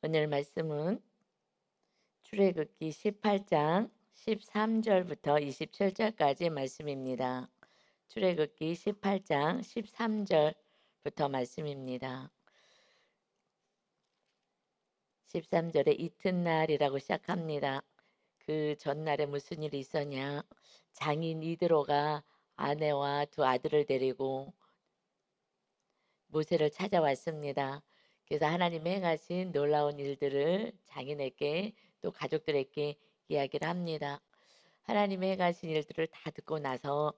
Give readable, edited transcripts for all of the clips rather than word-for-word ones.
오늘 말씀은 출애굽기 18장 13절부터 27절까지 말씀입니다. 출애굽기 18장 13절부터 말씀입니다. 13절에 이튿날이라고 시작합니다. 그 전날에 무슨 일이 있었냐? 장인 이드로가 아내와 두 아들을 데리고 모세를 찾아왔습니다. 그래서 하나님이 행하신 놀라운 일들을 장인에게 또 가족들에게 이야기를 합니다. 하나님이 행하신 일들을 다 듣고 나서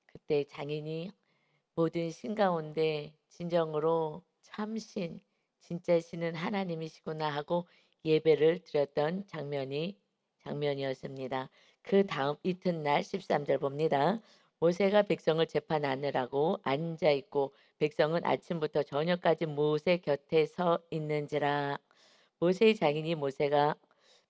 그때 장인이 모든 신 가운데 진정으로 참신, 진짜 신은 하나님이시구나 하고 예배를 드렸던 장면이었습니다. 그 다음 이튿날 13절 봅니다. 모세가 백성을 재판하느라고 앉아 있고 백성은 아침부터 저녁까지 모세 곁에 서 있는지라. 모세의 장인이 모세가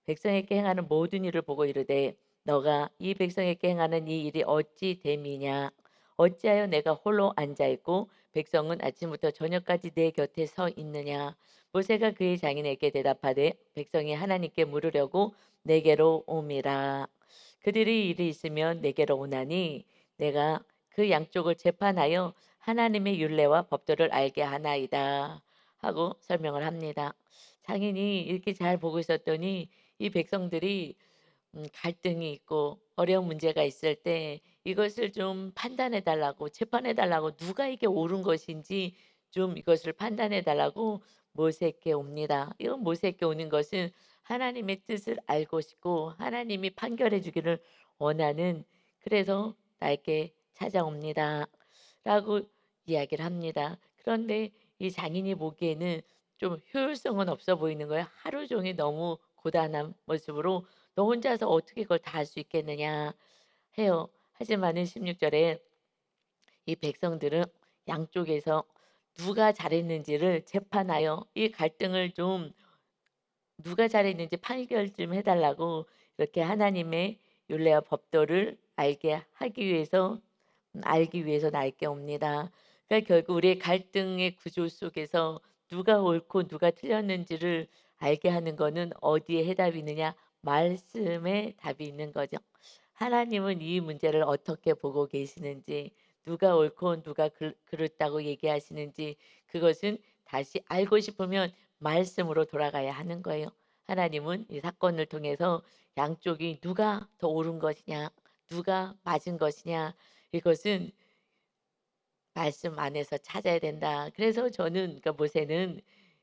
백성에게 행하는 모든 일을 보고 이르되 너가 이 백성에게 행하는 이 일이 어찌 됨이냐. 어찌하여 내가 홀로 앉아 있고 백성은 아침부터 저녁까지 내 곁에 서 있느냐. 모세가 그의 장인에게 대답하되 백성이 하나님께 물으려고 내게로 옴이라. 그들이 일이 있으면 내게로 오나니 내가 그 양쪽을 재판하여 하나님의 율례와 법도를 알게 하나이다 하고 설명을 합니다. 장인이 이렇게 잘 보고 있었더니 이 백성들이 갈등이 있고 어려운 문제가 있을 때 이것을 좀 판단해 달라고 재판해 달라고 누가 이게 옳은 것인지 좀 이것을 판단해 달라고 모세께 옵니다. 이건 모세께 오는 것은 하나님의 뜻을 알고 싶고 하나님이 판결해 주기를 원하는, 그래서 나에게 찾아옵니다 라고 이야기를 합니다. 그런데 이 장인이 보기에는 좀 효율성은 없어 보이는 거예요. 하루 종일 너무 고단한 모습으로 너 혼자서 어떻게 그걸 다 할 수 있겠느냐 해요. 하지만은 16절에 이 백성들은 양쪽에서 누가 잘했는지를 재판하여 이 갈등을 좀 누가 잘했는지 판결 좀 해달라고 이렇게 하나님의 율례와 법도를 알기 위해서 나에게 옵니다. 그러니까 결국 우리의 갈등의 구조 속에서 누가 옳고 누가 틀렸는지를 알게 하는 거는 어디에 해답이 있느냐? 말씀에 답이 있는 거죠. 하나님은 이 문제를 어떻게 보고 계시는지, 누가 옳고 누가 그렇다고 얘기하시는지, 그것은 다시 알고 싶으면 말씀으로 돌아가야 하는 거예요. 하나님은 이 사건을 통해서 양쪽이 누가 더 옳은 것이냐, 누가 맞은 것이냐, 이것은 말씀 안에서 찾아야 된다. 그래서 저는, 그러니까 모세는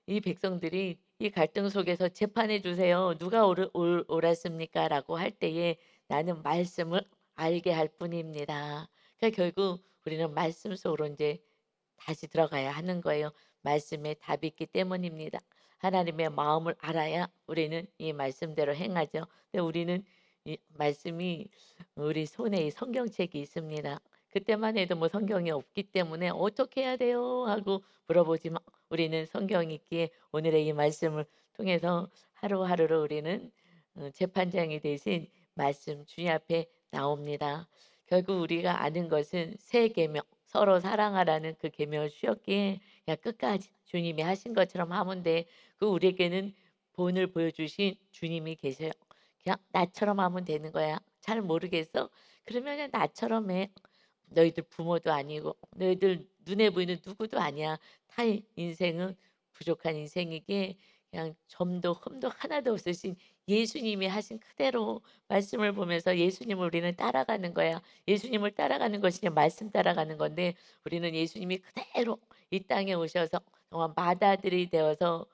이 백성들이 이 갈등 속에서 재판해 주세요. 누가 옳았습니까? 라고 할 때에 나는 말씀을 알게 할 뿐입니다. 그러니까 결국 우리는 말씀 속으로 이제 다시 들어가야 하는 거예요. 말씀에 답이 있기 때문입니다. 하나님의 마음을 알아야 우리는 이 말씀대로 행하죠. 근데 우리는 이 말씀이 우리 손에 이 성경책이 있습니다. 그때만 해도 뭐 성경이 없기 때문에 "어떻게 해야 돼요?" 하고 물어보지만 우리는 성경이 있기에 오늘의 이 말씀을 통해서 하루하루를 우리는 재판장이 되신 말씀 주님 앞에 나옵니다. 결국 우리가 아는 것은 새 계명, 서로 사랑하라는 그 계명을 주셨기에 그냥 끝까지 주님이 하신 것처럼 하면 돼. 그 우리에게는 본을 보여주신 주님이 계셔요. 그냥 나처럼 하면 되는 거야. 잘 모르겠어? 그러면 그냥 나처럼 해. 너희들 부모도 아니고 너희들 눈에 보이는 누구도 아니야. 타 인생은 부족한 인생이기에 그냥 점도 흠도 하나도 없으신 예수님이 하신 그대로 말씀을 보면서 예수님을 우리는 따라가는 거야. 예수님을 따라가는 것이 그냥 말씀 따라가는 건데 우리는 예수님이 그대로 이 땅에 오셔서 정말 맏아들이 되어서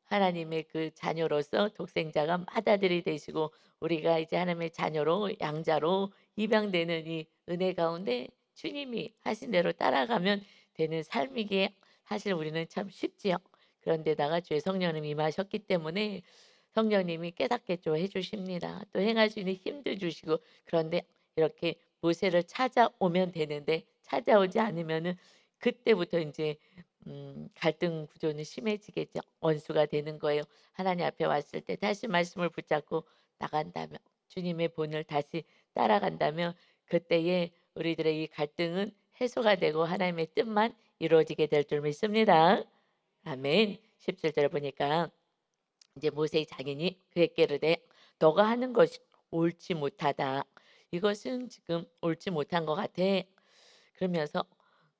하나님의 그 자녀로서 독생자가 맏아들이 되시고 우리가 이제 하나님의 자녀로 양자로 입양되는 이 은혜 가운데 주님이 하신 대로 따라가면 되는 삶이기에 사실 우리는 참 쉽지요. 그런데다가 주의 성령님이 임하셨기 때문에 성령님이 깨닫게 좀 해 주십니다. 또 행할 수 있는 힘도 주시고, 그런데 이렇게 모세를 찾아오면 되는데 찾아오지 않으면은 그때부터 이제 갈등 구조는 심해지겠죠. 원수가 되는 거예요. 하나님 앞에 왔을 때 다시 말씀을 붙잡고 나간다면, 주님의 본을 다시 따라간다면 그때에 우리들의 이 갈등은 해소가 되고 하나님의 뜻만 이루어지게 될 줄 믿습니다. 아멘. 17절에 보니까 이제 모세의 장인이 그에게 이르되 너가 하는 것이 옳지 못하다. 이것은 지금 옳지 못한 것 같아. 그러면서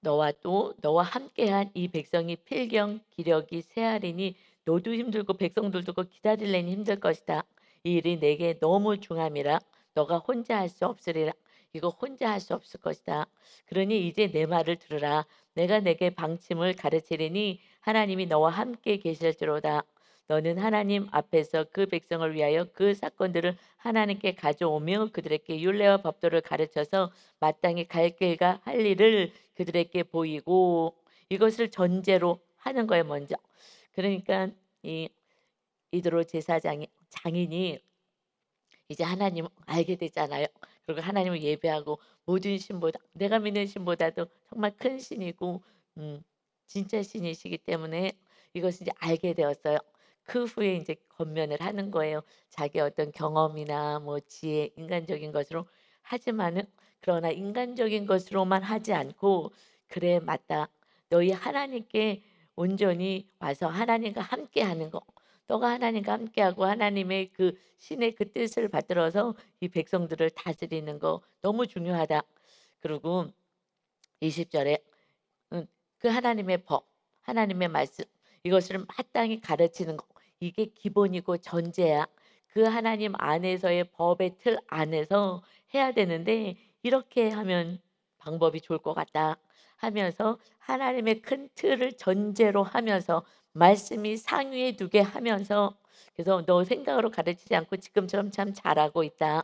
너와 또 너와 함께한 이 백성이 필경 기력이 쇠하리니 너도 힘들고 백성들도 그 기다리려니 힘들 것이다. 이 일이 내게 너무 중함이라 너가 혼자 할 수 없으리라. 이거 혼자 할 수 없을 것이다. 그러니 이제 내 말을 들으라. 내가 내게 방침을 가르치리니 하나님이 너와 함께 계실지로다. 너는 하나님 앞에서 그 백성을 위하여 그 사건들을 하나님께 가져오며 그들에게 율례와 법도를 가르쳐서 마땅히 갈 길과 할 일을 그들에게 보이고 이것을 전제로 하는 거예요 먼저. 그러니까 이 이드로 제사장이 장인이 이제 하나님을 알게 되잖아요. 그리고 하나님을 예배하고 모든 신보다 내가 믿는 신보다도 정말 큰 신이고 음 진짜 신이시기 때문에 이것을 이제 알게 되었어요. 그 후에 이제 권면을 하는 거예요. 자기 어떤 경험이나 뭐 지혜, 인간적인 것으로 하지만은 그러나 인간적인 것으로만 하지 않고 "그래 맞다. 너희 하나님께 온전히 와서 하나님과 함께하는 거. 너가 하나님과 함께하고 하나님의 그 신의 그 뜻을 받들어서 이 백성들을 다스리는 거 너무 중요하다." 그리고 20 절에 그 하나님의 법, 하나님의 말씀 이것을 마땅히 가르치는 거 이게 기본이고 전제야. 그 하나님 안에서의 법의 틀 안에서 해야 되는데 이렇게 하면 방법이 좋을 것 같다 하면서 하나님의 큰 틀을 전제로 하면서 말씀이 상위에 두게 하면서 그래서 "너 생각으로 가르치지 않고 지금처럼 참 잘하고 있다."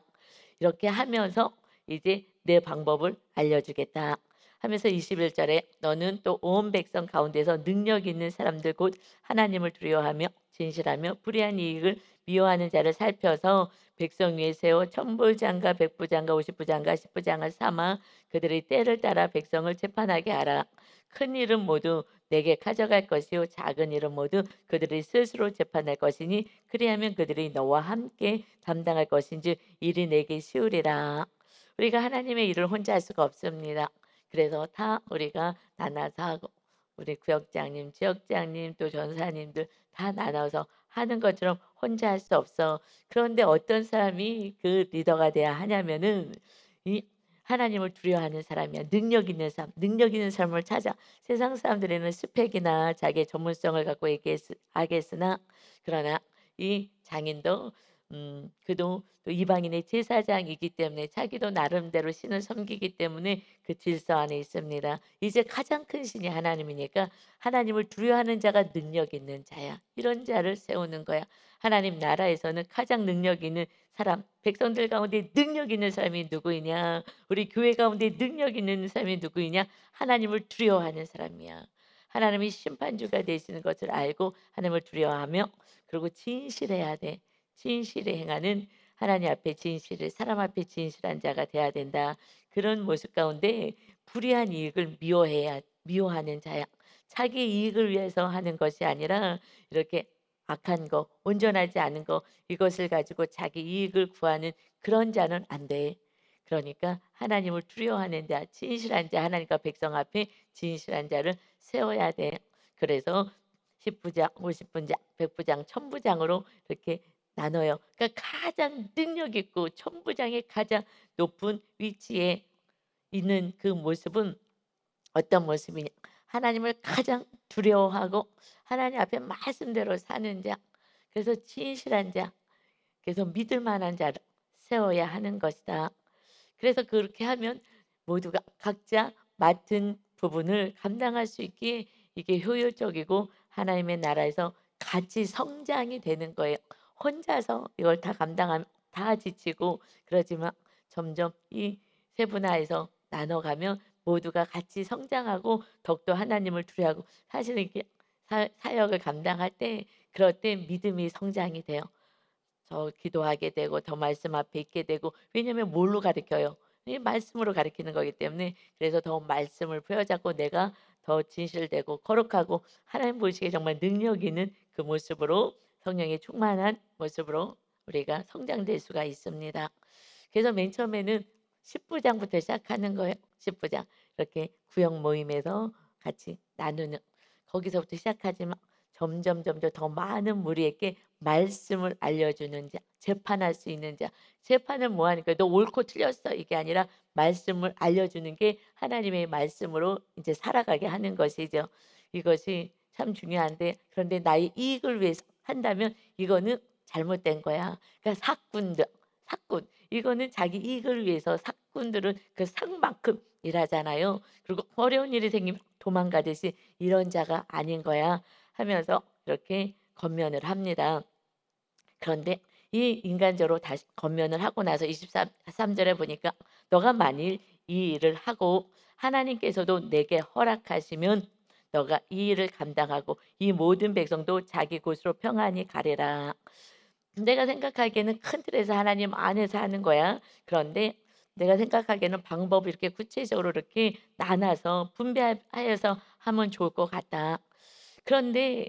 이렇게 하면서 이제 "내 방법을 알려주겠다." 하면서 21 절에 "너는 또 온 백성 가운데서 능력 있는 사람들 곧 하나님을 두려워하며 진실하며 불의한 이익을 미워하는 자를 살펴서 백성 위에 세워 천부장과 백부장과 오십부장과 십부장을 삼아 그들의 때를 따라 백성을 재판하게 하라. 큰 일은 모두 내게 가져갈 것이요 작은 일은 모두 그들이 스스로 재판할 것이니 그리하면 그들이 너와 함께 담당할 것인지 일이 내게 쉬우리라." 우리가 하나님의 일을 혼자 할 수가 없습니다. 그래서 다 우리가 나눠서 하고 우리 구역장님, 지역장님 또 전사님들 다 나눠서 하는 것처럼 혼자 할 수 없어. 그런데 어떤 사람이 그 리더가 돼야 하냐면은 이 하나님을 두려워하는 사람이야. 능력 있는 사람, 능력 있는 사람을 찾아. 세상 사람들에는 스펙이나 자기의 전문성을 갖고 하겠으나 그러나 이 장인도 그도 또 이방인의 제사장이기 때문에 자기도 나름대로 신을 섬기기 때문에 그 질서 안에 있습니다. 이제 가장 큰 신이 하나님이니까 하나님을 두려워하는 자가 능력 있는 자야. 이런 자를 세우는 거야. 하나님 나라에서는 가장 능력 있는 사람, 백성들 가운데 능력 있는 사람이 누구이냐? 우리 교회 가운데 능력 있는 사람이 누구이냐? 하나님을 두려워하는 사람이야. 하나님이 심판주가 되시는 것을 알고 하나님을 두려워하며 그리고 진실해야 돼. 진실에 행하는 하나님 앞에 진실을 사람 앞에 진실한 자가 돼야 된다. 그런 모습 가운데 불의한 이익을 미워하는 자야. 자기 이익을 위해서 하는 것이 아니라 이렇게 악한 거, 온전하지 않은 거 이것을 가지고 자기 이익을 구하는 그런 자는 안 돼. 그러니까 하나님을 두려워하는 자, 진실한 자, 하나님과 백성 앞에 진실한 자를 세워야 돼. 그래서 10부장, 50부장, 100부장, 1000부장으로 이렇게 나눠요. 그러니까 가장 능력 있고 천부장의 가장 높은 위치에 있는 그 모습은 어떤 모습이냐? 하나님을 가장 두려워하고 하나님 앞에 말씀대로 사는 자. 그래서 진실한 자. 그래서 믿을 만한 자를 세워야 하는 것이다. 그래서 그렇게 하면 모두가 각자 맡은 부분을 감당할 수 있기에 이게 효율적이고 하나님의 나라에서 같이 성장이 되는 거예요. 혼자서 이걸 다 감당하면 다 지치고 그러지만 점점 이 세분화해서 나눠가면 모두가 같이 성장하고 더욱더 하나님을 두려워하고 사실은 이렇게 사역을 감당할 때 그럴 때 믿음이 성장이 돼요. 더 기도하게 되고 더 말씀 앞에 있게 되고 왜냐하면 뭘로 가르쳐요? 이 말씀으로 가르치는 거기 때문에 그래서 더 말씀을 부여잡고 내가 더 진실되고 거룩하고 하나님 보시기에 정말 능력 있는 그 모습으로 성령의 충만한 모습으로 우리가 성장될 수가 있습니다. 그래서 맨 처음에는 10부장부터 시작하는 거예요. 10부장 이렇게 구역 모임에서 같이 나누는 거기서부터 시작하지만 점점 더 많은 무리에게 말씀을 알려주는 자, 재판할 수 있는 자. 재판은 뭐 하니까 "너 옳고 틀렸어." 이게 아니라 말씀을 알려주는 게 하나님의 말씀으로 이제 살아가게 하는 것이죠. 이것이 참 중요한데, 그런데 나의 이익을 위해서 한다면 이거는 잘못된 거야. 그러니까 사꾼들, 사꾼 이거는 자기 이익을 위해서, 사꾼들은 그 상만큼 일하잖아요. 그리고 어려운 일이 생기면 도망가듯이 "이런 자가 아닌 거야." 하면서 이렇게 권면을 합니다. 그런데 이 인간적으로 다시 권면을 하고 나서 23 절에 보니까 "너가 만일 이 일을 하고 하나님께서도 내게 허락하시면 너가 이 일을 감당하고 이 모든 백성도 자기 곳으로 평안히 가리라." 내가 생각하기에는 큰 틀에서 하나님 안에서 하는 거야. 그런데 내가 생각하기에는 방법을 이렇게 구체적으로 이렇게 나눠서 분배하여서 하면 좋을 것 같다. 그런데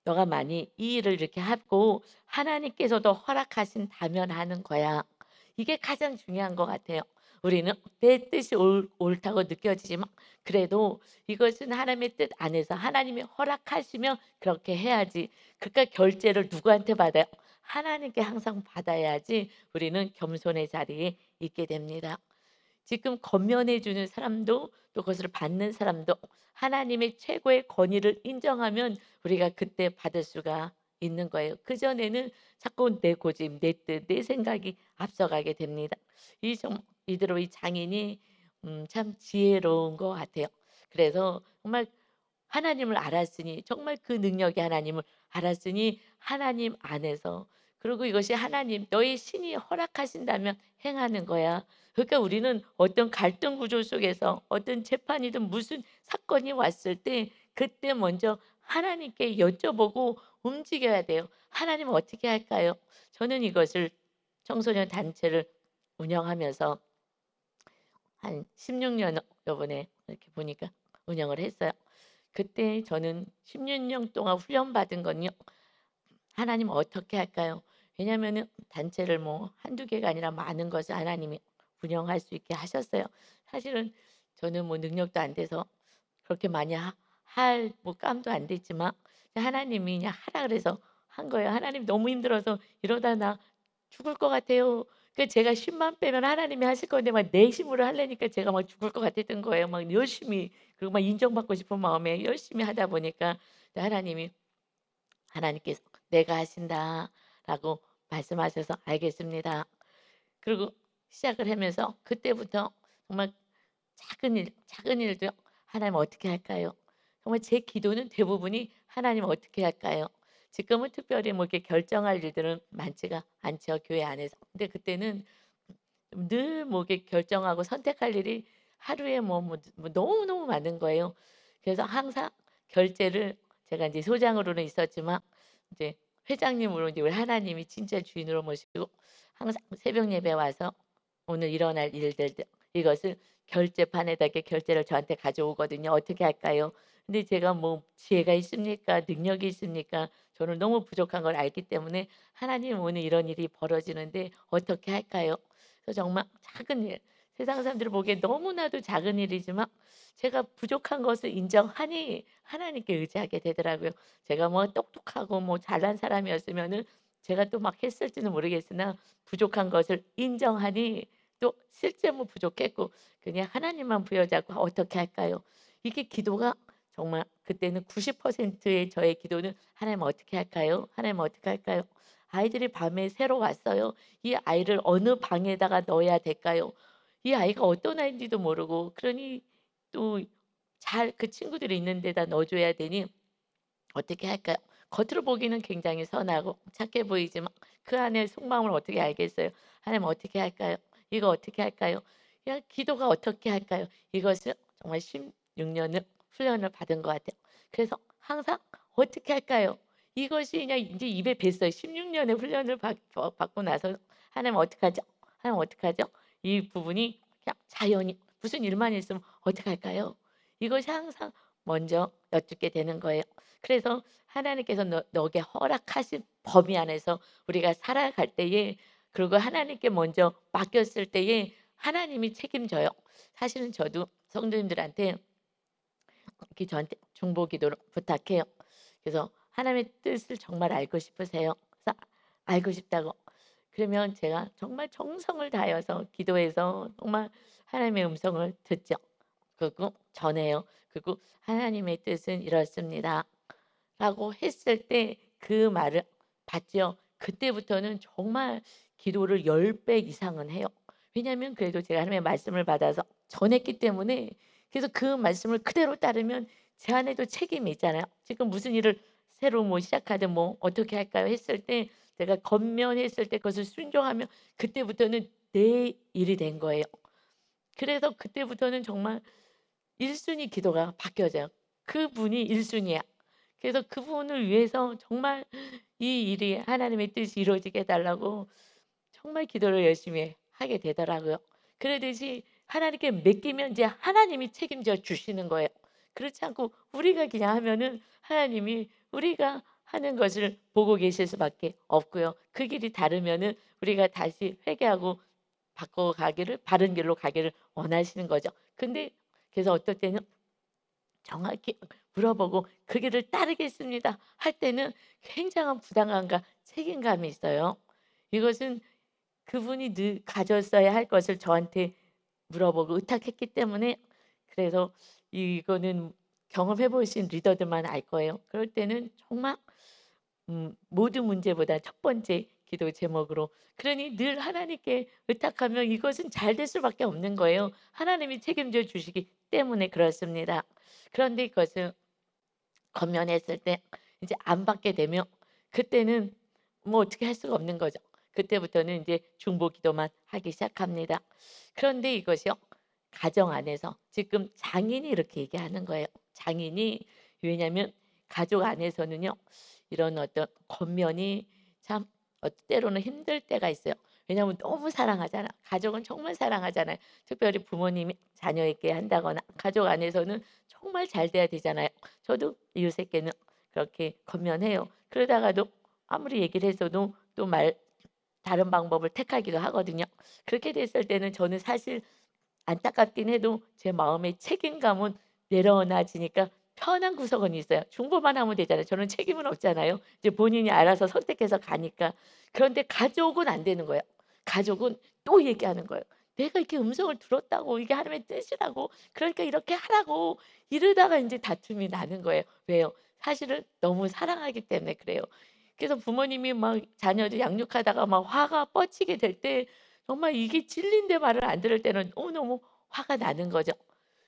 너가 만일 이 일을 이렇게 하고 하나님께서도 허락하신다면 하는 거야. 이게 가장 중요한 것 같아요. 우리는 내 뜻이 옳다고 느껴지지만 그래도 이것은 하나님의 뜻 안에서 하나님이 허락하시면 그렇게 해야지. 그러니까 결제를 누구한테 받아요? 하나님께 항상 받아야지 우리는 겸손의 자리에 있게 됩니다. 지금 권면해 주는 사람도 또 그것을 받는 사람도 하나님의 최고의 권위를 인정하면 우리가 그때 받을 수가 있는 거예요. 그전에는 자꾸 내 고집, 내 뜻, 내 생각이 앞서가게 됩니다. 이대로 이 장인이 참 지혜로운 것 같아요. 그래서 정말 하나님을 알았으니, 정말 그 능력의 하나님을 알았으니 하나님 안에서, 그리고 이것이 하나님 너의 신이 허락하신다면 행하는 거야. 그러니까 우리는 어떤 갈등 구조 속에서 어떤 재판이든 무슨 사건이 왔을 때 그때 먼저 하나님께 여쭤보고 움직여야 돼요. 하나님은 어떻게 할까요? 저는 이것을 청소년 단체를 운영하면서 한 16년 요번에 이렇게 보니까 운영을 했어요. 그때 저는 16년 동안 훈련받은 건요. 하나님 어떻게 할까요? 왜냐하면은 단체를 뭐 한두 개가 아니라 많은 것을 하나님이 운영할 수 있게 하셨어요. 사실은 저는 뭐 능력도 안 돼서 그렇게 많이 할 뭐 깜도 안 됐지만 하나님이 그냥 하라 그래서 한 거예요. "하나님 너무 힘들어서 이러다 나 죽을 것 같아요." 그 제가 힘만 빼면 하나님이 하실 건데 막 내 힘으로 하려니까 제가 막 죽을 것 같았던 거예요. 막 열심히, 그리고 막 인정받고 싶은 마음에 열심히 하다 보니까 하나님이, 하나님께서 "내가 하신다."라고 말씀하셔서 "알겠습니다." 그리고 시작을 하면서 그때부터 정말 작은 일도요. '하나님 어떻게 할까요?' 정말 제 기도는 대부분이 '하나님 어떻게 할까요?' 지금은 특별히 뭐 이렇게 결정할 일들은 많지가 않죠, 교회 안에서. 근데 그때는 늘 뭐 이렇게 결정하고 선택할 일이 하루에 뭐 너무너무 많은 거예요. 그래서 항상 결제를, 제가 인제 소장으로는 있었지만 이제 회장님으로 이제 우리 하나님이 진짜 주인으로 모시고 항상 새벽 예배에 와서 오늘 일어날 일들 이것을 결제판에다 이렇게 결제를 저한테 가져오거든요. "어떻게 할까요?" 근데 제가 뭐 지혜가 있습니까? 능력이 있습니까? 저는 너무 부족한 걸 알기 때문에 "하나님 오늘 이런 일이 벌어지는데 어떻게 할까요?" 그래서 정말 작은 일, 세상 사람들이 보기에 너무나도 작은 일이지만 제가 부족한 것을 인정하니 하나님께 의지하게 되더라고요. 제가 뭐 똑똑하고 뭐 잘난 사람이었으면은 제가 또 막 했을지는 모르겠으나 부족한 것을 인정하니 또 실제 뭐 부족했고 그냥 하나님만 부여잡고 어떻게 할까요? 이게 기도가 정말 그때는 90%의 저의 기도는 '하나님 어떻게 할까요? 하나님 어떻게 할까요?' 아이들이 밤에 새로 왔어요. 이 아이를 어느 방에다가 넣어야 될까요? 이 아이가 어떤 아이인지도 모르고, 그러니 또 잘 그 친구들이 있는 데다 넣어 줘야 되니 어떻게 할까요? 겉으로 보기는 굉장히 선하고 착해 보이지만 그 안에 속마음을 어떻게 알겠어요? '하나님 어떻게 할까요? 이거 어떻게 할까요?' 그냥 기도가 어떻게 할까요? 이것을 정말 16 년을 훈련을 받은 것 같아요. 그래서 항상 "어떻게 할까요?" 이것이 그냥 인제 입에 뱄어요. 16 년의 훈련을 받고 나서 "하나님 어떡하죠? 하나님 어떡하죠?" 이 부분이 그냥 자연히 무슨 일만 있으면 "어떻게 할까요?" 이것이 항상 먼저 여쭙게 되는 거예요. 그래서 하나님께서 너에게 허락하신 범위 안에서 우리가 살아갈 때에, 그리고 하나님께 먼저 맡겼을 때에 하나님이 책임져요. 사실은 저도 성도님들한테 이렇게 저한테 중보 기도를 부탁해요. 그래서 하나님의 뜻을 정말 알고 싶으세요? 그래서 알고 싶다고. 그러면 제가 정말 정성을 다해서 기도해서 정말 하나님의 음성을 듣죠. 그리고 전해요. 그리고 "하나님의 뜻은 이렇습니다." 라고 했을 때 그 말을 받죠. 그때부터는 정말 기도를 10배 이상은 해요. 왜냐하면 그래도 제가 하나님의 말씀을 받아서 전했기 때문에, 그래서 그 말씀을 그대로 따르면 제 안에도 책임이 있잖아요. 지금 무슨 일을 새로 뭐 시작하든 뭐 "어떻게 할까요?" 했을 때 제가 권면했을 때 그것을 순종하면 그때부터는 내 일이 된 거예요. 그래서 그때부터는 정말 1순위 순위 기도가 바뀌어져요. 그분이 1순위 순위야. 그래서 그분을 위해서 정말 이 일이 하나님의 뜻이 이루어지게 해 달라고 정말 기도를 열심히 하게 되더라고요. 그러듯이 하나님께 맡기면 이제 하나님이 책임져 주시는 거예요. 그렇지 않고 우리가 그냥 하면은 하나님이 우리가 하는 것을 보고 계실 수밖에 없고요. 그 길이 다르면은 우리가 다시 회개하고 바꿔가기를, 바른 길로 가기를 원하시는 거죠. 근데 그래서 어떨 때는 정확히 물어보고 "그 길을 따르겠습니다." 할 때는 굉장한 부담감과 책임감이 있어요. 이것은 그분이 늘 가졌어야 할 것을 저한테 물어보고 의탁했기 때문에, 그래서 이거는 경험해 보신 리더들만 알 거예요. 그럴 때는 정말 모든 문제보다 첫 번째 기도 제목으로, 그러니 늘 하나님께 의탁하면 이것은 잘 될 수밖에 없는 거예요. 하나님이 책임져 주시기 때문에 그렇습니다. 그런데 이것을 권면했을 때 이제 안 받게 되면 그때는 뭐 어떻게 할 수가 없는 거죠. 그때부터는 이제 중보 기도만 하기 시작합니다. 그런데 이것이요, 가정 안에서 지금 장인이 이렇게 얘기하는 거예요. 장인이, 왜냐하면 가족 안에서는요, 이런 어떤 권면이 참 때로는 힘들 때가 있어요. 왜냐하면 너무 사랑하잖아. 가족은 정말 사랑하잖아요. 특별히 부모님이 자녀에게 한다거나 가족 안에서는 정말 잘 돼야 되잖아요. 저도 이웃에게는 그렇게 권면해요. 그러다가도 아무리 얘기를 했어도 또 다른 방법을 택하기도 하거든요. 그렇게 됐을 때는 저는 사실 안타깝긴 해도 제 마음의 책임감은 내려놔지니까 편한 구석은 있어요. 중보만 하면 되잖아요. 저는 책임은 없잖아요. 이제 본인이 알아서 선택해서 가니까. 그런데 가족은 안 되는 거예요. 가족은 또 얘기하는 거예요. "내가 이렇게 음성을 들었다고. 이게 하나님의 뜻이라고. 그러니까 이렇게 하라고." 이러다가 인제 다툼이 나는 거예요. 왜요? 사실은 너무 사랑하기 때문에 그래요. 그래서 부모님이 막 자녀들 양육하다가 막 화가 뻗치게 될 때 정말 이게 진리인데 말을 안 들을 때는 너무너무 화가 나는 거죠.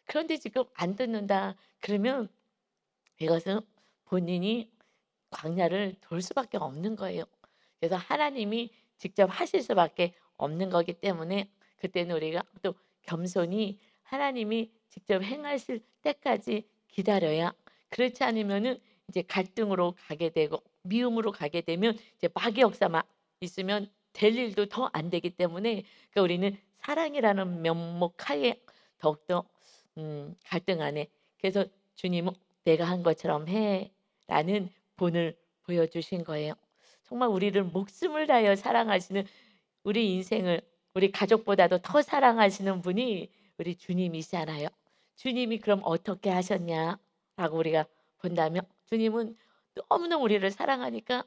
그런데 지금 안 듣는다 그러면 이것은 본인이 광야를 돌 수밖에 없는 거예요. 그래서 하나님이 직접 하실 수밖에 없는 거기 때문에 그때는 우리가 또 겸손히 하나님이 직접 행하실 때까지 기다려야, 그렇지 않으면은 이제 갈등으로 가게 되고 미움으로 가게 되면 이제 마귀 역사만 있으면 될 일도 더 안 되기 때문에, 그러니까 우리는 사랑이라는 면목하에 더욱더 갈등 안에, 그래서 주님은 "내가 한 것처럼 해."라는 본을 보여주신 거예요. 정말 우리를 목숨을 다하여 사랑하시는, 우리 인생을 우리 가족보다도 더 사랑하시는 분이 우리 주님이시잖아요. 주님이 그럼 어떻게 하셨냐라고 우리가 본다면, 주님은 너무나 우리를 사랑하니까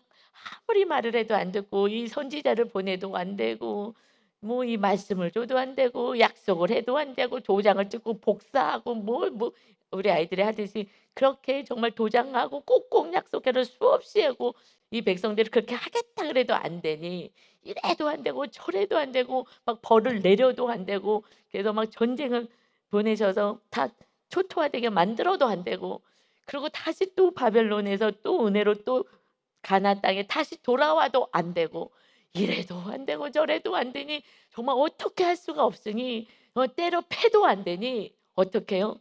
아무리 말을 해도 안 듣고 이 선지자를 보내도 안 되고 뭐 이 말씀을 줘도 안 되고 약속을 해도 안 되고 도장을 찍고 복사하고 뭐 우리 아이들이 하듯이 그렇게 정말 도장하고 꼭꼭 약속해를 수없이 하고 이 백성들이 그렇게 하겠다 그래도 안 되니 이래도 안 되고 저래도 안 되고 막 벌을 내려도 안 되고, 그래서 막 전쟁을 보내셔서 다 초토화되게 만들어도 안 되고, 그리고 다시 또 바벨론에서 또 은혜로 또 가나안 땅에 다시 돌아와도 안 되고 이래도 안 되고 저래도 안 되니 정말 어떻게 할 수가 없으니 때려 패도 안 되니 어떻게 해요?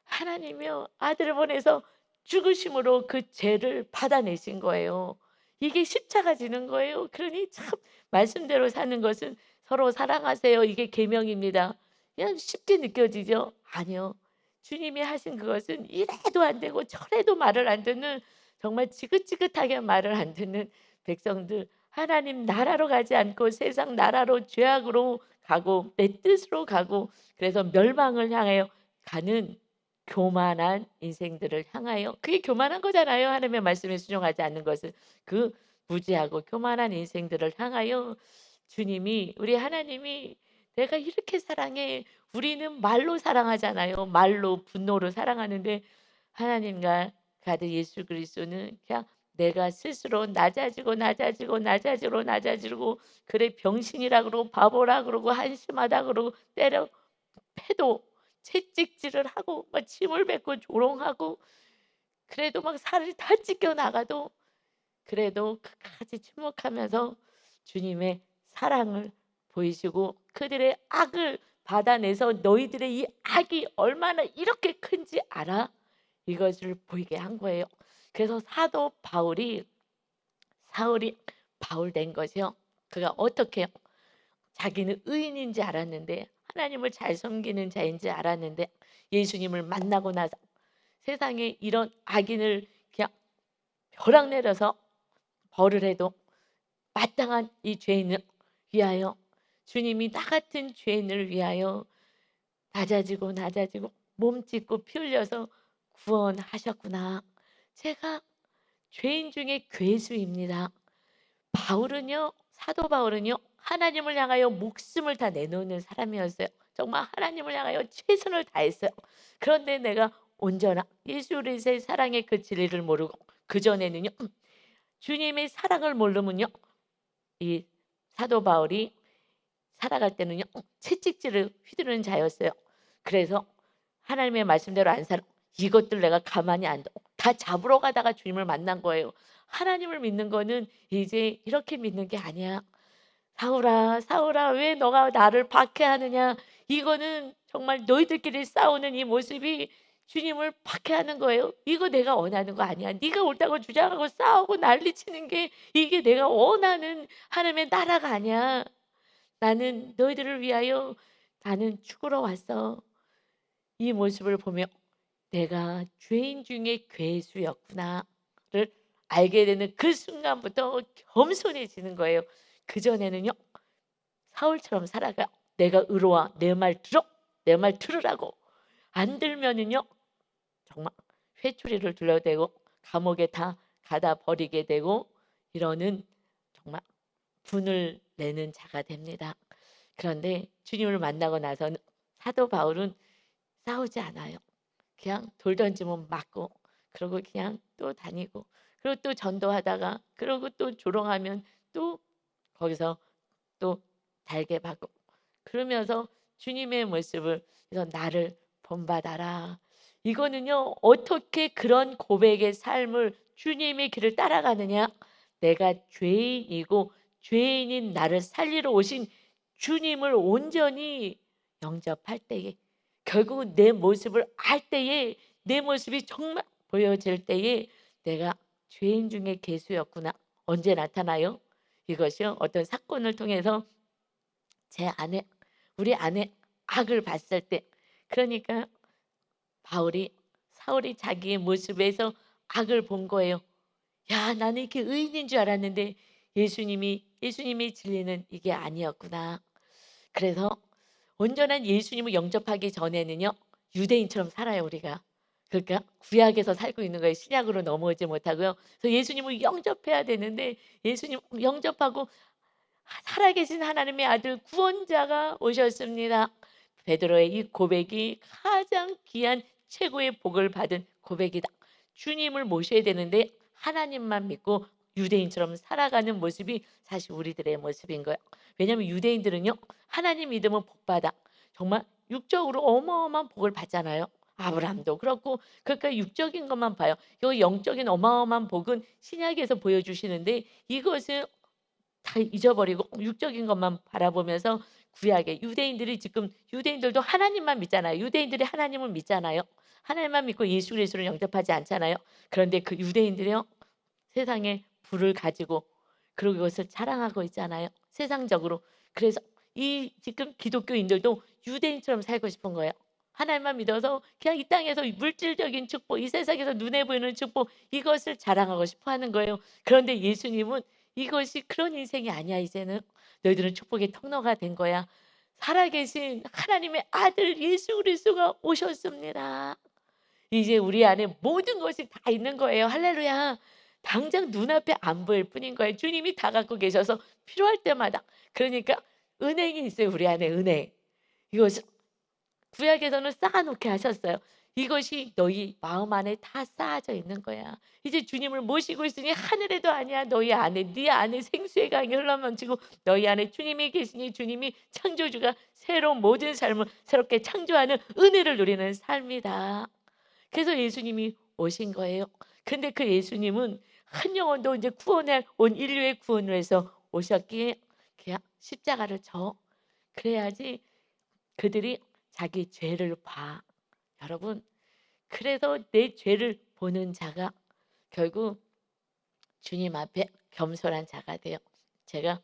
하나님이요, 아들을 보내서 죽으심으로 그 죄를 받아내신 거예요. 이게 십자가 지는 거예요. 그러니 참 말씀대로 사는 것은 "서로 사랑하세요." 이게 계명입니다. 그냥 쉽게 느껴지죠? 아니요. 주님이 하신 그것은 이래도 안 되고 저래도 말을 안 듣는, 정말 지긋지긋하게 말을 안 듣는 백성들, 하나님 나라로 가지 않고 세상 나라로 죄악으로 가고 내 뜻으로 가고 그래서 멸망을 향하여 가는 교만한 인생들을 향하여, 그게 교만한 거잖아요. 하나님의 말씀에 순종하지 않는 것은. 그 무지하고 교만한 인생들을 향하여 주님이, 우리 하나님이 "내가 이렇게 사랑해." 우리는 말로 사랑하잖아요. 말로 분노로 사랑하는데 하나님과 가드 예수 그리스도는 그냥 내가 스스로 낮아지고 낮아지고 낮아지고 낮아지고, 그래 병신이라 그러고 바보라 그러고 한심하다 그러고 때려 패도 채찍질을 하고 막 침을 뱉고 조롱하고, 그래도 막 살이 다 찢겨 나가도 그래도 끝까지 침묵하면서 주님의 사랑을 보이시고 그들의 악을 받아내서 "너희들의 이 악이 얼마나 이렇게 큰지 알아?" 이것을 보이게 한 거예요. 그래서 사도 사울이 바울 된 것이요. 그가 어떻게, 자기는 의인인 줄 알았는데, 하나님을 잘 섬기는 자인 줄 알았는데, 예수님을 만나고 나서 세상에 이런 악인을 그냥 벼락 내려서 벌을 해도 마땅한 이 죄인을 위하여, 주님이 나 같은 죄인을 위하여 낮아지고 낮아지고 몸 찢고 피 흘려서 구원하셨구나. 제가 죄인 중에 괴수입니다. 바울은요, 사도 바울은요, 하나님을 향하여 목숨을 다 내놓는 사람이었어요. 정말 하나님을 향하여 최선을 다했어요. 그런데 내가 온전한 예수 그리스도의 사랑의 그 진리를 모르고, 그전에는요 주님의 사랑을 모르면요, 이 사도 바울이 살아갈 때는요 채찍질을 휘두르는 자였어요. 그래서 하나님의 말씀대로 안 살아, 이것들 내가 가만히 안 둬. 다 잡으러 가다가 주님을 만난 거예요. 하나님을 믿는 거는 이제 이렇게 믿는 게 아니야. "사울아, 사울아, 왜 너가 나를 박해하느냐." 이거는 정말 너희들끼리 싸우는 이 모습이 주님을 박해하는 거예요. 이거 내가 원하는 거 아니야. 네가 옳다고 주장하고 싸우고 난리치는 게 이게 내가 원하는 하나님의 나라가 아니야. 나는 너희들을 위하여 나는 죽으러 왔어. 이 모습을 보며 '내가 죄인 중에 괴수였구나.'를 알게 되는 그 순간부터 겸손해지는 거예요. 그전에는요 사울처럼 살아가, "내가 의로와 내 말 들어. 내 말 들으라고." 안 들면은요 정말 회초리를 둘러대고 감옥에 다 가다 버리게 되고 이러는, 정말 분을 내는 자가 됩니다. 그런데 주님을 만나고 나서는 사도 바울은 싸우지 않아요. 그냥 돌 던지면 맞고, 그러고 그냥 또 다니고, 그리고 또 전도하다가 그러고 또 조롱하면 또 거기서 또 달게 받고, 그러면서 주님의 모습을, 그래서 "나를 본받아라." 이거는요 어떻게 그런 고백의 삶을 주님의 길을 따라가느냐, 내가 죄인이고 죄인인 나를 살리러 오신 주님을 온전히 영접할 때에, 결국은 내 모습을 알 때에, 내 모습이 정말 보여질 때에 '내가 죄인 중에 괴수였구나.' 언제 나타나요? 이것이요 어떤 사건을 통해서 제 안에, 우리 안에 악을 봤을 때, 그러니까 바울이 사울이 자기의 모습에서 악을 본 거예요. '야, 나는 이렇게 의인인 줄 알았는데 예수님의 진리는 이게 아니었구나.' 그래서 온전한 예수님을 영접하기 전에는요 유대인처럼 살아요 우리가. 그러니까 구약에서 살고 있는 거예요. 신약으로 넘어오지 못하고요. 그래서 예수님을 영접해야 되는데, 예수님 영접하고 살아계신 하나님의 아들 구원자가 오셨습니다. 베드로의 이 고백이 가장 귀한 최고의 복을 받은 고백이다. 주님을 모셔야 되는데 하나님만 믿고 유대인처럼 살아가는 모습이 사실 우리들의 모습인 거예요. 왜냐하면 유대인들은요 하나님 믿으면 복받아. 정말 육적으로 어마어마한 복을 받잖아요. 아브라함도 그렇고, 그러니까 육적인 것만 봐요. 이 영적인 어마어마한 복은 신약에서 보여주시는데 이것은 다 잊어버리고 육적인 것만 바라보면서, 구약에 유대인들이 지금, 유대인들도 하나님만 믿잖아요. 유대인들이 하나님을 믿잖아요. 하나님만 믿고 예수 그리스도를 영접하지 않잖아요. 그런데 그 유대인들이요 세상에 부를 가지고 그리고 그것을 자랑하고 있잖아요 세상적으로. 그래서 이 지금 기독교인들도 유대인처럼 살고 싶은 거예요. 하나님만 믿어서 그냥 이 땅에서 물질적인 축복, 이 세상에서 눈에 보이는 축복, 이것을 자랑하고 싶어 하는 거예요. 그런데 예수님은 이것이 그런 인생이 아니야. 이제는 너희들은 축복의 통로가 된 거야. 살아계신 하나님의 아들 예수 그리스도가 오셨습니다. 이제 우리 안에 모든 것이 다 있는 거예요. 할렐루야. 당장 눈앞에 안 보일 뿐인 거예요. 주님이 다 갖고 계셔서 필요할 때마다. 그러니까 은행이 있어요, 우리 안에 은행. 이것을 구약에서는 쌓아 놓게 하셨어요. 이것이 너희 마음 안에 다 쌓아져 있는 거야. 이제 주님을 모시고 있으니 하늘에도 아니야. 너희 안에 네 안에 생수의 강이 흘러넘치고 너희 안에 주님이 계시니 주님이 창조주가 새로운 모든 삶을 새롭게 창조하는 은혜를 누리는 삶이다. 그래서 예수님이 오신 거예요. 근데 그 예수님은 한 영혼도 이제 구원할 온 인류의 구원을 해서 오셨기에 그냥 십자가를 져. 그래야지 그들이 자기 죄를 봐. 여러분, 그래서 내 죄를 보는 자가 결국 주님 앞에 겸손한 자가 돼요. 제가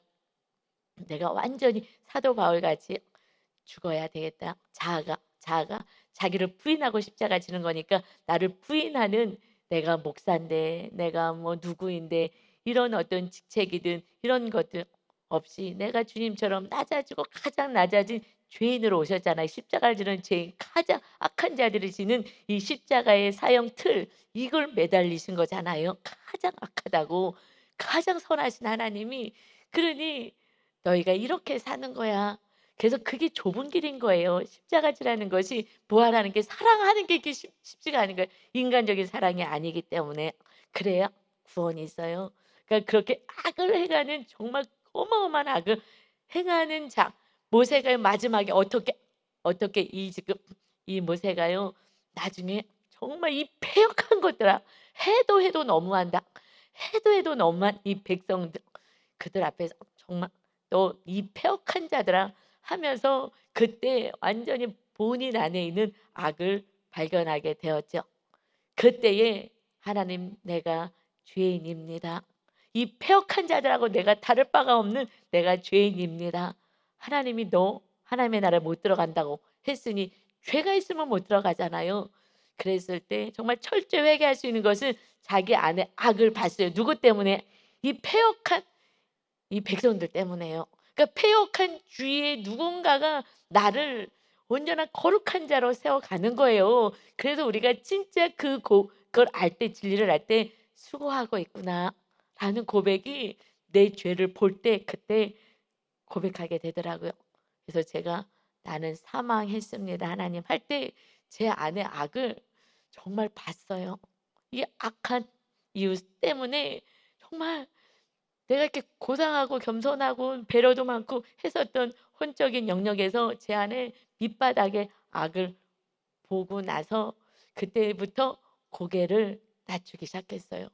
내가 완전히 사도 바울같이 죽어야 되겠다. 자아가 자기를 부인하고 십자가 지는 거니까 나를 부인하는 내가 목사인데 내가 뭐 누구인데 이런 어떤 직책이든 이런 것들 없이 내가 주님처럼 낮아지고 가장 낮아진 죄인으로 오셨잖아요. 십자가를 지는 죄인 가장 악한 자들이 지는 이 십자가의 사형 틀 이걸 매달리신 거잖아요. 가장 악하다고 가장 선하신 하나님이 그러니 너희가 이렇게 사는 거야. 그래서 그게 좁은 길인 거예요. 십자가지라는 것이 부활하는 게 사랑하는 게 이렇게 쉽지가 않은 거예요. 인간적인 사랑이 아니기 때문에. 그래야 구원이 있어요. 그러니까 그렇게 악을 행하는 정말 어마어마한 악을 행하는 자 모세가 마지막에 어떻게 이 지금 이 모세가요. 나중에 정말 이 패역한 것들아 해도 너무한다. 해도 너무한 이 백성들 그들 앞에서 정말 너 이 패역한 자들아 하면서 그때 완전히 본인 안에 있는 악을 발견하게 되었죠. 그때에 하나님 내가 죄인입니다. 이 패역한 자들하고 내가 다를 바가 없는 내가 죄인입니다. 하나님이 너 하나님의 나라에 못 들어간다고 했으니 죄가 있으면 못 들어가잖아요. 그랬을 때 정말 철저히 회개할 수 있는 것은 자기 안에 악을 봤어요. 누구 때문에? 이 패역한 이 백성들 때문에요. 그러니까 패역한 주위에 누군가가 나를 온전한 거룩한 자로 세워가는 거예요. 그래서 우리가 진짜 그걸 알 때 진리를 알 때 '수고하고 있구나.'라는 고백이 내 죄를 볼 때 그때 고백하게 되더라고요. 그래서 제가 '나는 사망했습니다 하나님.' 할 때 제 안에 악을 정말 봤어요. 이 악한 이웃 때문에 정말 내가 이렇게 고상하고 겸손하고 배려도 많고 했었던 혼적인 영역에서 제 안에 밑바닥에 악을 보고 나서 그때부터 고개를 낮추기 시작했어요.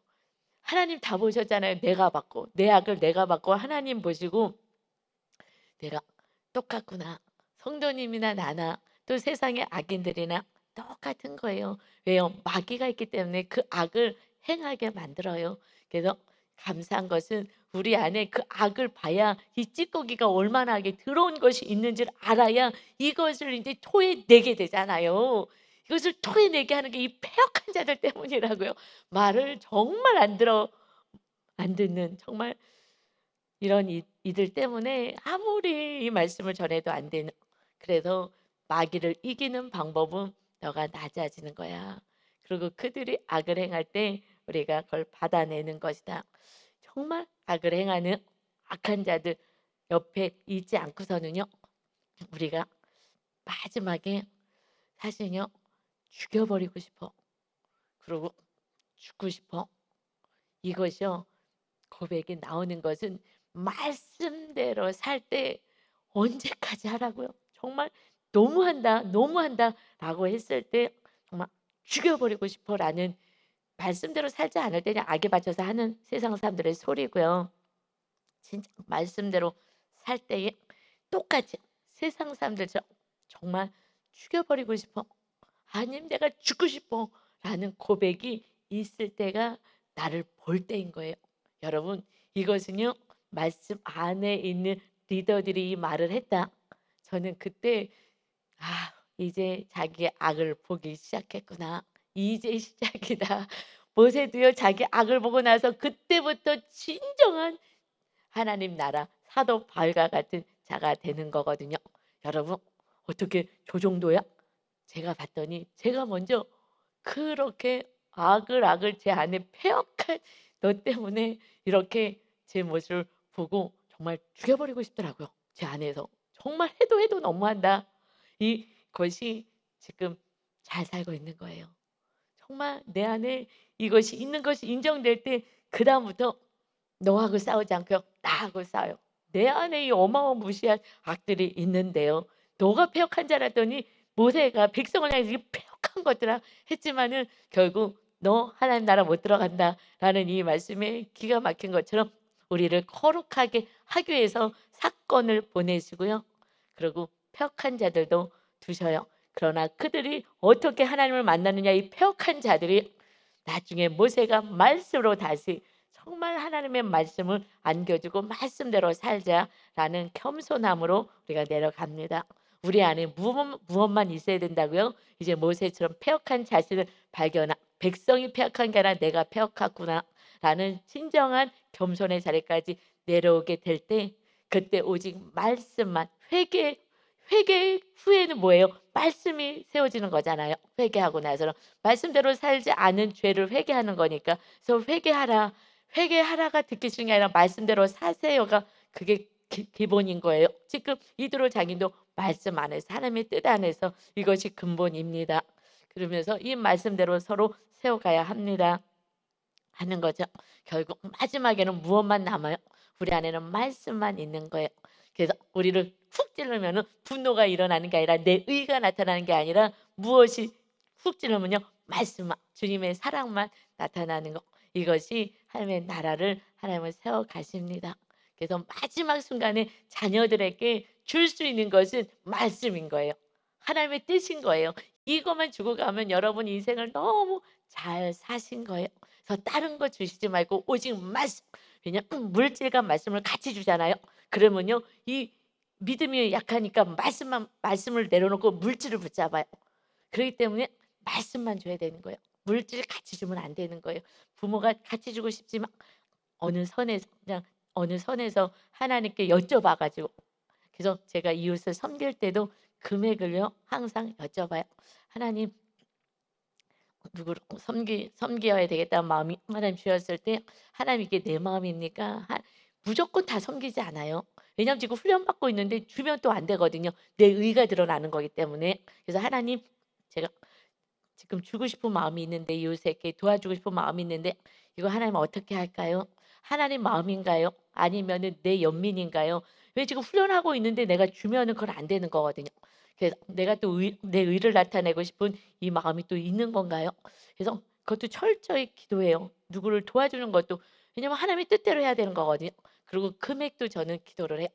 하나님 다 보셨잖아요. 내가 봤고 내 악을 내가 봤고 하나님 보시고 '내가 똑같구나.' 성도님이나 나나 또 세상의 악인들이나 똑같은 거예요. 왜요? 마귀가 있기 때문에 그 악을 행하게 만들어요. 그래서 감사한 것은 우리 안에 그 악을 봐야 이 찌꺼기가 얼마나 하게 더러운 것이 있는지를 알아야 이것을 이제 토해내게 되잖아요. 이것을 토해내게 하는 게 이 패역한 자들 때문이라고요. 말을 정말 안 듣는 정말 이런 이들 때문에 아무리 이 말씀을 전해도 안 되는 그래서 마귀를 이기는 방법은 너가 낮아지는 거야. 그리고 그들이 악을 행할 때 우리가 그걸 받아내는 것이다. 정말 악을 행하는 악한 자들 옆에 있지 않고서는요. 우리가 마지막에 사실은요. 죽여버리고 싶어. 그리고 죽고 싶어. 이것이요. 고백이 나오는 것은 말씀대로 살 때 언제까지 하라고요? 정말 "너무한다, 너무한다."라고 했을 때 정말 "죽여버리고 싶어."라는 말씀대로 살지 않을 때는 악에 받쳐서 하는 세상 사람들의 소리고요. 진짜 말씀대로 살 때에 똑같이 세상 사람들처럼 정말 "죽여버리고 싶어." 아님 "내가 죽고 싶어."라는 고백이 있을 때가 나를 볼 때인 거예요. 여러분 이것은요. 말씀 안에 있는 리더들이 이 말을 했다. 저는 그때 '아 이제 자기의 악을 보기 시작했구나. 이제 시작이다.' 모세도요. 자기 악을 보고 나서 그때부터 진정한 하나님 나라 사도 바울과 같은 자가 되는 거거든요. 여러분 어떻게 저 정도야? 제가 봤더니 제가 먼저 그렇게 악을 제 안에 패역한 너 때문에 이렇게 제 모습을 보고 정말 죽여버리고 싶더라고요, 제 안에서. 정말 해도 너무한다. 이것이 지금 잘 살고 있는 거예요. 정말 내 안에 이것이 있는 것이 인정될 때 그다음부터 너하고 싸우지 않고요, 나하고 싸워요. 내 안에 이 어마어마무시한 악들이 있는데요. 너가 패역한 자라더니 모세가 백성을 향해서 "이 패역한 것들아." 했지만은 결국 "너 하나님 나라 못 들어간다."라는 이 말씀에 기가 막힌 것처럼 우리를 거룩하게 하기 위해서 사건을 보내시고요. 그리고 패역한 자들도 두셔요. 그러나 그들이 어떻게 하나님을 만나느냐, 이 패역한 자들이 나중에 모세가 말씀으로 다시 정말 하나님의 말씀을 안겨주고 "말씀대로 살자."라는 겸손함으로 우리가 내려갑니다. 우리 안에 무엇만 있어야 된다고요? 이제 모세처럼 패역한 자신을 발견하 '백성이 패역한 게 아니라 내가 패역했구나.'라는 진정한 겸손의 자리까지 내려오게 될 때 그때 오직 말씀만 회개 후에는 뭐예요? 말씀이 세워지는 거잖아요. 회개하고 나서는 말씀대로 살지 않은 죄를 회개하는 거니까. 그래서 "회개하라." 회개하라가 듣기 싫은 게 아니라 "말씀대로 사세요가 그게 기본인 거예요. 지금 이드로 장인도 말씀 안에서 하나님의 뜻 안에서 이것이 근본입니다. 그러면서 이 말씀대로 서로 세워가야 합니다. 하는 거죠. 결국 마지막에는 무엇만 남아요? 우리 안에는 말씀만 있는 거예요. 그래서 우리를 훅 찌르면은 분노가 일어나는 게 아니라 내 의가 나타나는 게 아니라 무엇이 훅 찌르면요, 말씀만, 주님의 사랑만 나타나는 거. 이것이 하나님의 나라를 하나님을 세워 가십니다. 그래서 마지막 순간에 자녀들에게 줄 수 있는 것은 말씀인 거예요. 하나님의 뜻인 거예요. 이것만 주고 가면 여러분 인생을 너무 잘 사신 거예요. 그래서 다른 거 주시지 말고 오직 말씀. 왜냐면 물질과 말씀을 같이 주잖아요. 그러면요, 이 믿음이 약하니까 말씀을 내려놓고 물질을 붙잡아요. 그렇기 때문에 말씀만 줘야 되는 거예요. 물질 같이 주면 안 되는 거예요. 부모가 같이 주고 싶지만 어느 선에서 하나님께 여쭤봐 가지고. 그래서 제가 이웃을 섬길 때도 금액을요 항상 여쭤봐요. 하나님, 누구를 섬겨야 되겠다는 마음이 하나님 주셨을 때 하나님 이게 내 마음입니까? 무조건 다 섬기지 않아요. 왜냐하면 지금 훈련받고 있는데 주면 또 안 되거든요. 내 의가 드러나는 거기 때문에. 그래서 하나님, 제가 지금 주고 싶은 마음이 있는데 이웃에게 도와주고 싶은 마음이 있는데 이거 하나님 어떻게 할까요? 하나님 마음인가요? 아니면은 내 연민인가요? 왜 지금 훈련하고 있는데 내가 주면은 그건 안 되는 거거든요. 그래서 내가 또 내 의를 나타내고 싶은 이 마음이 또 있는 건가요? 그래서 그것도 철저히 기도해요. 누구를 도와주는 것도. 왜냐면 하나님의 뜻대로 해야 되는 거거든요. 그리고 금액도 저는 기도를 해요.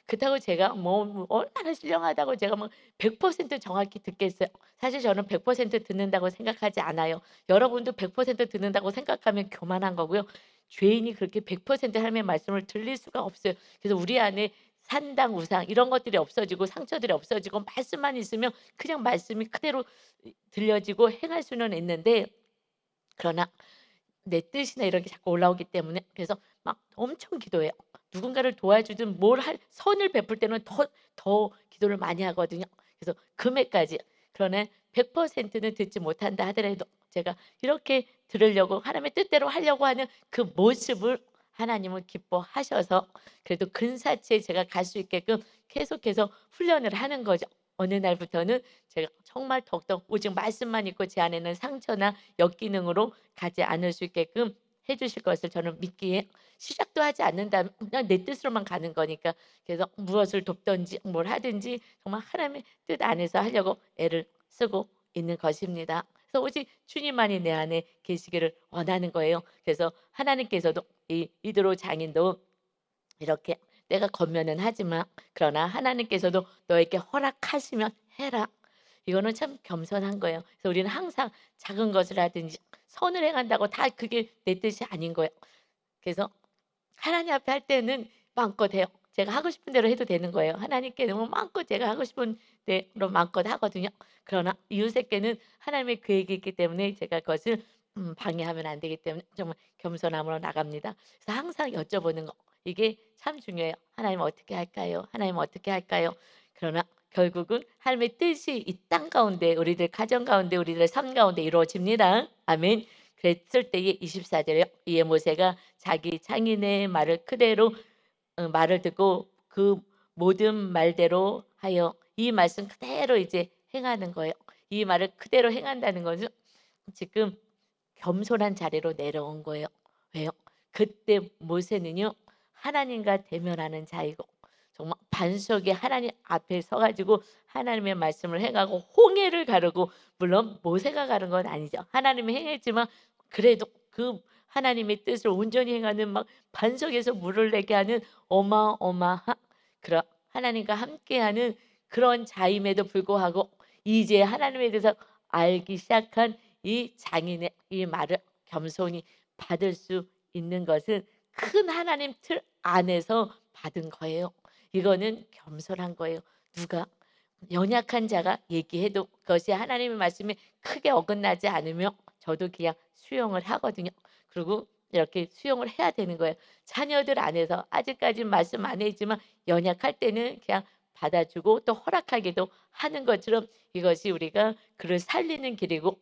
그렇다고 제가 뭐 얼마나 신령하다고 제가 뭐 100% 정확히 듣겠어요? 사실 저는 100% 듣는다고 생각하지 않아요. 여러분도 100% 듣는다고 생각하면 교만한 거고요. 죄인이 그렇게 100% 하나님의 말씀을 들릴 수가 없어요. 그래서 우리 안에 산당, 우상 이런 것들이 없어지고 상처들이 없어지고 말씀만 있으면 그냥 말씀이 그대로 들려지고 행할 수는 있는데, 그러나 내 뜻이나 이런 게 자꾸 올라오기 때문에 그래서 막 엄청 기도해요. 누군가를 도와주든 선을 베풀 때는 더 기도를 많이 하거든요. 그래서 금액까지. 그러나 100%는 듣지 못한다 하더라도 제가 이렇게 들으려고 하나님의 뜻대로 하려고 하는 그 모습을 하나님은 기뻐하셔서 그래도 근사치에 제가 갈 수 있게끔 계속해서 훈련을 하는 거죠. 어느 날부터는 제가 정말 더욱더 오직 말씀만 있고 제 안에는 상처나 역기능으로 가지 않을 수 있게끔 해 주실 것을 저는 믿기에, 시작도 하지 않는다면 그냥 내 뜻으로만 가는 거니까. 그래서 무엇을 돕든지 뭘 하든지 정말 하나님의 뜻 안에서 하려고 애를 쓰고 있는 것입니다. 그래서 오직 주님만이 내 안에 계시기를 원하는 거예요. 그래서 하나님께서도 이 이드로 장인도 이렇게 내가 권면은 하지만 그러나 하나님께서도 너에게 허락하시면 해라. 이거는 참 겸손한 거예요. 그래서 우리는 항상 작은 것을 하든지 선을 행한다고 다 그게 내 뜻이 아닌 거예요. 그래서 하나님 앞에 할 때는 마음껏 해요. 제가 하고 싶은 대로 해도 되는 거예요. 하나님께는 뭐 마음껏 제가 하고 싶은 대로 마음껏 하거든요. 그러나 이웃에게는 하나님의 계획이 있기 때문에 제가 그것을 방해하면 안 되기 때문에 정말 겸손함으로 나갑니다. 그래서 항상 여쭤보는 거, 이게 참 중요해요. "하나님 어떻게 할까요? 하나님 어떻게 할까요?" 그러나 결국은 하나님의 뜻이 이 땅 가운데 우리들 가정 가운데 우리들의 삶 가운데 이루어집니다. 아멘. 그랬을 때에 24절에 이에 모세가 자기 장인의 말을 그대로 말을 듣고 그 모든 말대로 하여 이 말씀 그대로 이제 행하는 거예요. 이 말을 그대로 행한다는 것은 지금 겸손한 자리로 내려온 거예요. 왜요? 그때 모세는요 하나님과 대면하는 자이고 정말 반석에 하나님 앞에 서가지고 하나님의 말씀을 행하고 홍해를 가르고, 물론 모세가 가른 건 아니죠. 하나님이 행했지만 그래도 그 하나님의 뜻을 온전히 행하는 막 반석에서 물을 내게 하는 어마어마한 그런 하나님과 함께하는 그런 자임에도 불구하고 이제 하나님에 대해서 알기 시작한 이 장인의 이 말을 겸손히 받을 수 있는 것은 큰 하나님 틀 안에서 받은 거예요. 이거는 겸손한 거예요. 누가 연약한 자가 얘기해도 그것이 하나님의 말씀에 크게 어긋나지 않으며 저도 그냥 수용을 하거든요. 그리고 이렇게 수용을 해야 되는 거예요. 자녀들 안에서 아직까지 말씀 안 했지만 연약할 때는 그냥 받아주고 또 허락하기도 하는 것처럼 이것이 우리가 그를 살리는 길이고,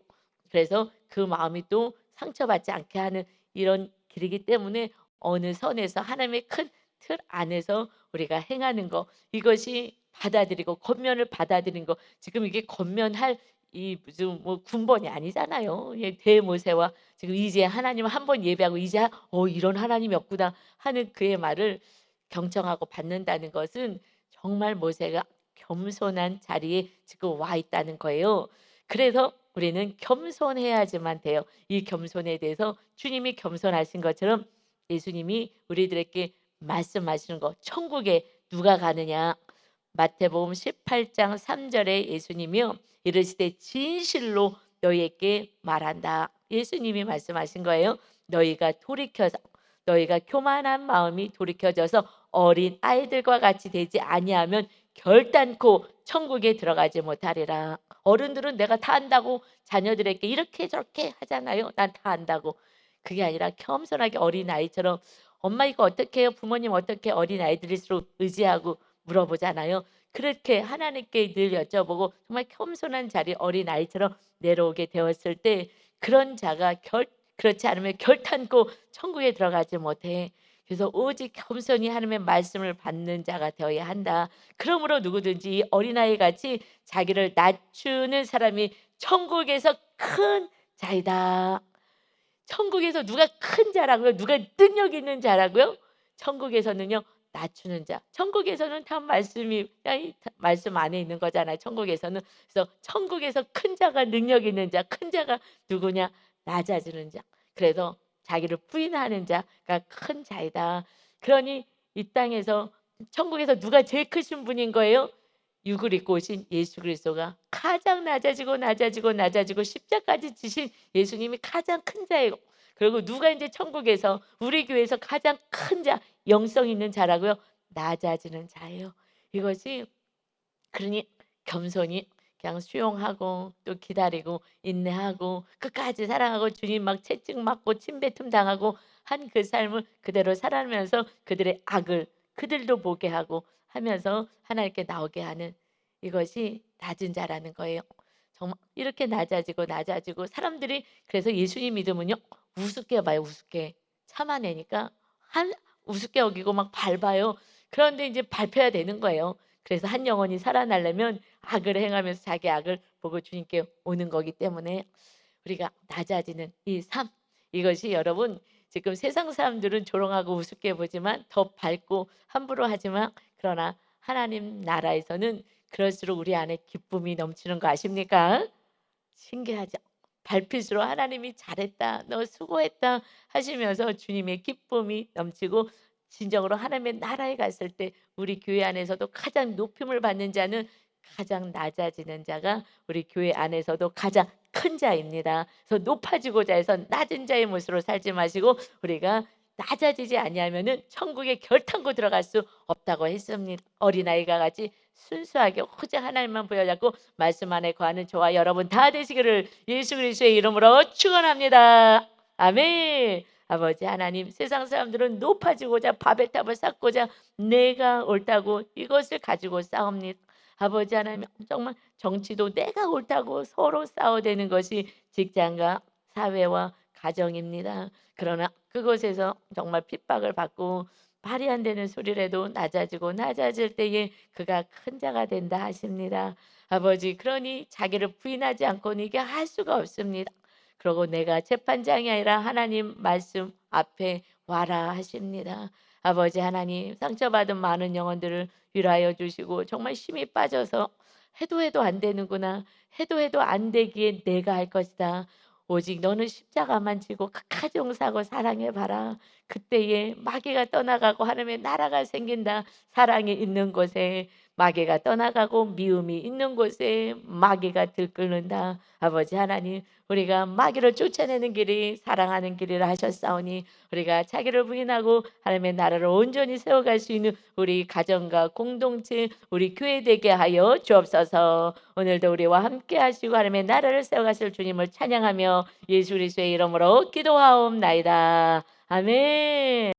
그래서 그 마음이 또 상처받지 않게 하는 이런 길이기 때문에 어느 선에서 하나님의 큰 틀 안에서 우리가 행하는 거, 이것이 받아들이고 권면을 받아들인 거. 지금 이게 권면할 이 무슨 뭐 군번이 아니잖아요. 예, 대모세와 지금 이제 하나님 한 번 예배하고 이제 이런 하나님이었구나 하는 그의 말을 경청하고 받는다는 것은 정말 모세가 겸손한 자리에 지금 와 있다는 거예요. 그래서 우리는 겸손해야지만 돼요. 이 겸손에 대해서 주님이 겸손하신 것처럼 예수님이 우리들에게 말씀하시는 거, 천국에 누가 가느냐. 마태복음 18장 3절에 예수님이요 이르시되 진실로 너희에게 말한다. 예수님이 말씀하신 거예요. 너희가 돌이켜서 너희가 교만한 마음이 돌이켜져서 어린 아이들과 같이 되지 아니하면 결단코 천국에 들어가지 못하리라. 어른들은 내가 다 안다고 자녀들에게 이렇게 저렇게 하잖아요. 난 다 안다고. 그게 아니라 겸손하게 어린 아이처럼 엄마 이거 어떻게 해요? 부모님 어떻게 어린 아이들일수록 의지하고 물어보잖아요. 그렇게 하나님께 늘 여쭤보고 정말 겸손한 자리 어린 아이처럼 내려오게 되었을 때 그런 자가 그렇지 않으면 결탄코 천국에 들어가지 못해. 그래서 오직 겸손히 하나님의 말씀을 받는 자가 되어야 한다. 그러므로 누구든지 이 어린아이 같이 자기를 낮추는 사람이 천국에서 큰 자이다. 천국에서 누가 큰 자라고요? 누가 능력 있는 자라고요? 천국에서는요 낮추는 자. 천국에서는 다 말씀이 말씀 안에 있는 거잖아요. 천국에서는. 그래서 천국에서 큰 자가 능력 있는 자, 큰 자가 누구냐? 낮아지는 자. 그래서 자기를 부인하는 자가 큰 자이다. 그러니 이 땅에서 천국에서 누가 제일 크신 분인 거예요? 육을 입고 오신 예수 그리스도가 가장 낮아지고 십자가까지 지신 예수님이 가장 큰 자예요. 그리고 누가 이제 천국에서 우리 교회에서 가장 큰 자, 영성 있는 자라고요? 낮아지는 자예요. 이것이 그러니 겸손히 그냥 수용하고 또 기다리고 인내하고 끝까지 사랑하고 주님 막 채찍 맞고 침뱉음 당하고 한 그 삶을 그대로 살아가면서 그들의 악을 그들도 보게 하고 하면서 하나님께 나오게 하는 이것이 낮은 자라는 거예요. 정말 이렇게 낮아지고 사람들이 그래서 예수님 믿으면요 우습게 봐요. 우습게 참아내니까 한 우습게 여기고 막 밟아요. 그런데 이제 밟혀야 되는 거예요. 그래서 한 영혼이 살아나려면 악을 행하면서 자기 악을 보고 주님께 오는 거기 때문에 우리가 낮아지는 이 삶, 이것이 여러분 지금 세상 사람들은 조롱하고 우습게 보지만 더 밝고 함부로 하지만 그러나 하나님 나라에서는 그럴수록 우리 안에 기쁨이 넘치는 거 아십니까? 신기하죠. 밟힐수록 하나님이 잘했다, 너 수고했다 하시면서 주님의 기쁨이 넘치고 진정으로 하나님의 나라에 갔을 때 우리 교회 안에서도 가장 높임을 받는 자는 가장 낮아지는 자가 우리 교회 안에서도 가장 큰 자입니다. 그래서 높아지고자 해서 낮은 자의 모습으로 살지 마시고 우리가 낮아지지 아니하면은 천국에 결탄코 들어갈 수 없다고 했습니다. 어린아이가 같이 순수하게 오직 하나님만 부여잡고 말씀 안에 거하는 저와 여러분 다 되시기를 예수 그리스도의 이름으로 축원합니다. 아멘. 아버지 하나님, 세상 사람들은 높아지고자 바벨탑을 쌓고자 내가 옳다고 이것을 가지고 싸웁니다. 아버지 하나님 정말 정치도 내가 옳다고 서로 싸워대는 것이 직장과 사회와 가정입니다. 그러나 그곳에서 정말 핍박을 받고 말이 안 되는 소리를 해도 낮아지고 낮아질 때에 그가 큰 자가 된다 하십니다. 아버지 그러니 자기를 부인하지 않고는 이게 할 수가 없습니다. 그러고 내가 재판장이 아니라 하나님 말씀 앞에 와라 하십니다. 아버지 하나님 상처받은 많은 영혼들을 위로하여 주시고 정말 힘이 빠져서 해도 안 되는구나. 해도 안 되기에 내가 할 것이다. 오직 너는 십자가만 지고 끝까지 용서하고 사랑해 봐라. 그때에 마귀가 떠나가고 하나님의 나라가 생긴다. 사랑이 있는 곳에 마귀가 떠나가고 미움이 있는 곳에 마귀가 들끓는다. 아버지 하나님 우리가 마귀를 쫓아내는 길이 사랑하는 길이라 하셨사오니 우리가 자기를 부인하고 하나님의 나라를 온전히 세워갈 수 있는 우리 가정과 공동체 우리 교회 되게 하여 주옵소서. 오늘도 우리와 함께 하시고 하나님의 나라를 세워가실 주님을 찬양하며 예수 그리스도의 이름으로 기도하옵나이다. 아멘.